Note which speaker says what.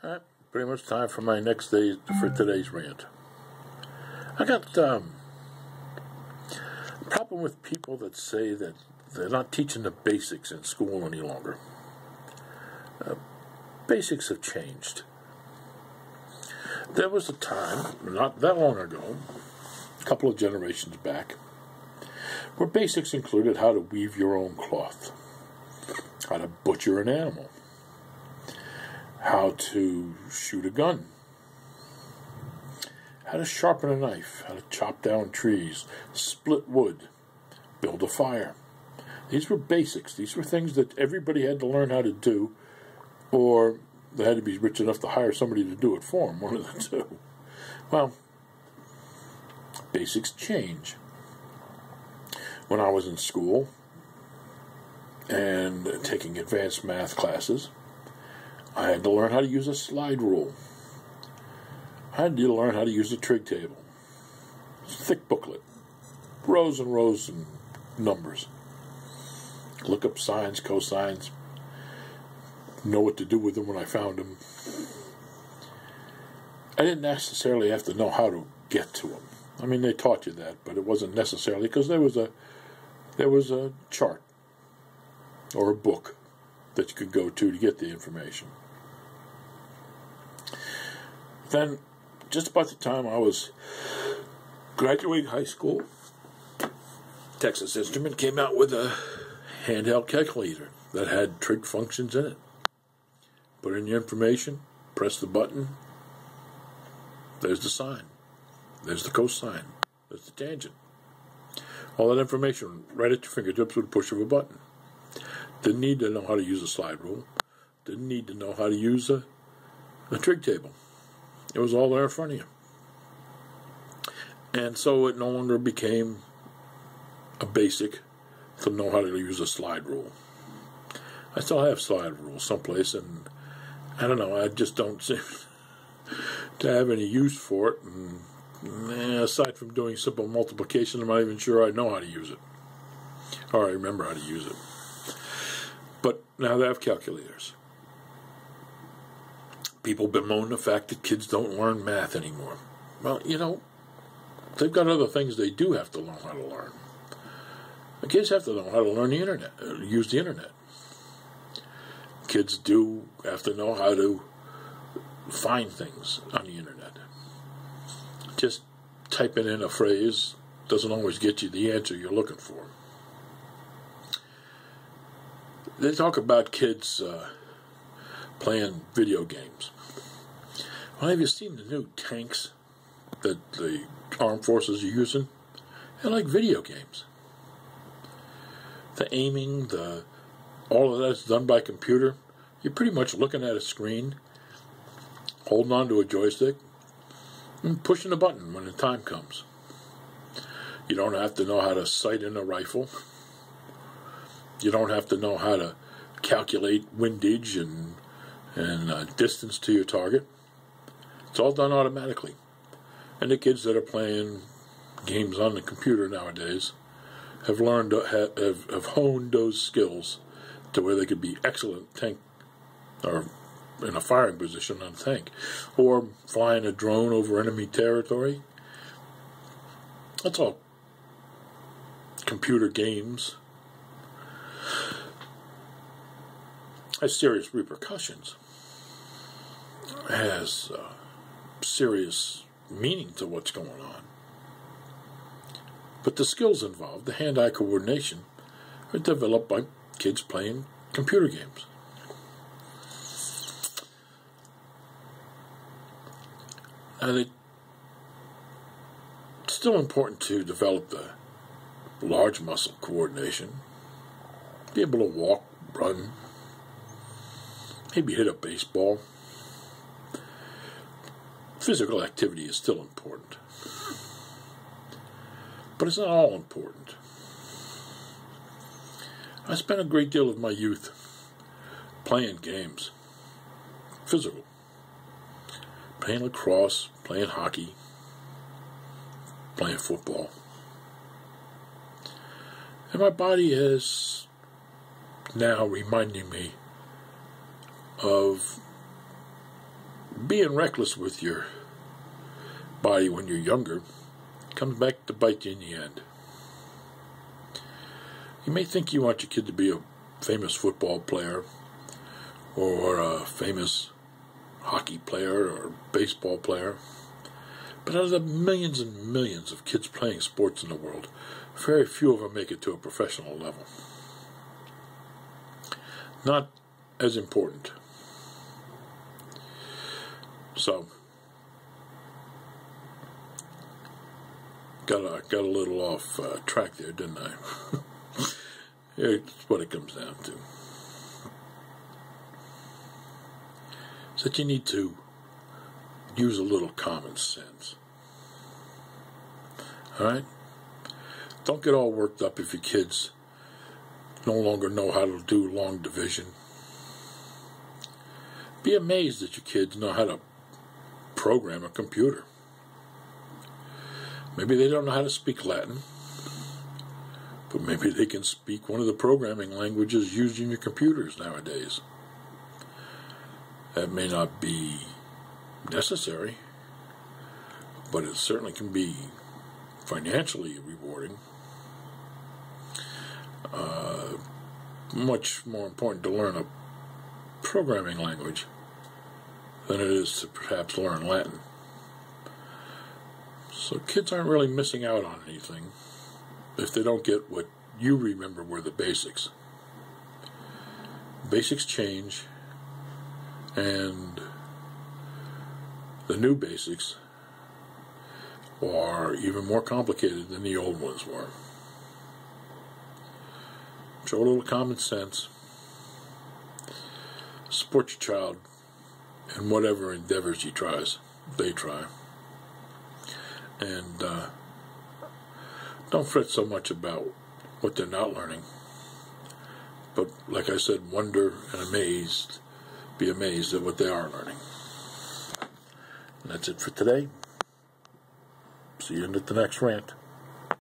Speaker 1: Alright, pretty much time for my next day for today's rant. I got a problem with people that say that they're not teaching the basics in school any longer. Basics have changed. There was a time, not that long ago, a couple of generations back, where basics included how to weave your own cloth, how to butcher an animal, how to shoot a gun, how to sharpen a knife, how to chop down trees, split wood, build a fire. These were basics. These were things that everybody had to learn how to do, or they had to be rich enough to hire somebody to do it for them, one of the two. Well, basics change. When I was in school and taking advanced math classes, I had to learn how to use a slide rule. I had to learn how to use a trig table. It's a thick booklet. Rows and rows and numbers. Look up sines, cosines. Know what to do with them when I found them. I didn't necessarily have to know how to get to them. I mean, they taught you that, but it wasn't necessarily, because there was a chart or a book that you could go to get the information. Then, just about the time I was graduating high school, Texas Instrument came out with a handheld calculator that had trig functions in it. Put in your information, press the button, there's the sine, there's the cosine, there's the tangent. All that information right at your fingertips with a push of a button. Didn't need to know how to use a slide rule. Didn't need to know how to use a trig table. It was all there in front of you. And so it no longer became a basic to know how to use a slide rule. I still have slide rules someplace, and I don't know, I just don't seem to have any use for it. And aside from doing simple multiplication, I'm not even sure I know how to use it, or I remember how to use it. But now they have calculators. People bemoan the fact that kids don't learn math anymore. Well, you know, they've got other things they do have to learn how to learn. The kids have to know how to learn the internet, use the internet. Kids do have to know how to find things on the internet. Just typing in a phrase doesn't always get you the answer you're looking for. They talk about kids playing video games. Well, have you seen the new tanks that the armed forces are using? They're like video games. The aiming, all of that's done by computer. You're pretty much looking at a screen, holding on to a joystick, and pushing a button when the time comes. You don't have to know how to sight in a rifle. You don't have to know how to calculate windage and distance to your target. It's all done automatically. And the kids that are playing games on the computer nowadays have learned, have honed those skills to where they could be excellent tank, or in a firing position on a tank, or flying a drone over enemy territory. That's all computer games. Has serious repercussions. Has serious meaning to what's going on. But the skills involved, the hand-eye coordination, are developed by kids playing computer games. And it's still important to develop the large muscle coordination, be able to walk, run, maybe hit a baseball. Physical activity is still important. But it's not all important. I spent a great deal of my youth playing games. Physical. Playing lacrosse, playing hockey, playing football. And my body is now reminding me of being reckless with your body when you're younger comes back to bite you in the end. You may think you want your kid to be a famous football player or a famous hockey player or baseball player, but out of the millions and millions of kids playing sports in the world, very few of them make it to a professional level. Not as important. So, got a little off track there, didn't I? It's what it comes down to. Is that you need to use a little common sense. Alright? Don't get all worked up if your kids no longer know how to do long division. Be amazed that your kids know how to program a computer. Maybe they don't know how to speak Latin, but maybe they can speak one of the programming languages used in your computers nowadays. That may not be necessary, but it certainly can be financially rewarding. Much more important to learn a programming language than it is to perhaps learn Latin. So kids aren't really missing out on anything if they don't get what you remember were the basics. Basics change, and the new basics are even more complicated than the old ones were. Show a little common sense. Support your child in whatever endeavors they try. And don't fret so much about what they're not learning. But like I said, wonder and be amazed at what they are learning. And that's it for today. See you at the next rant.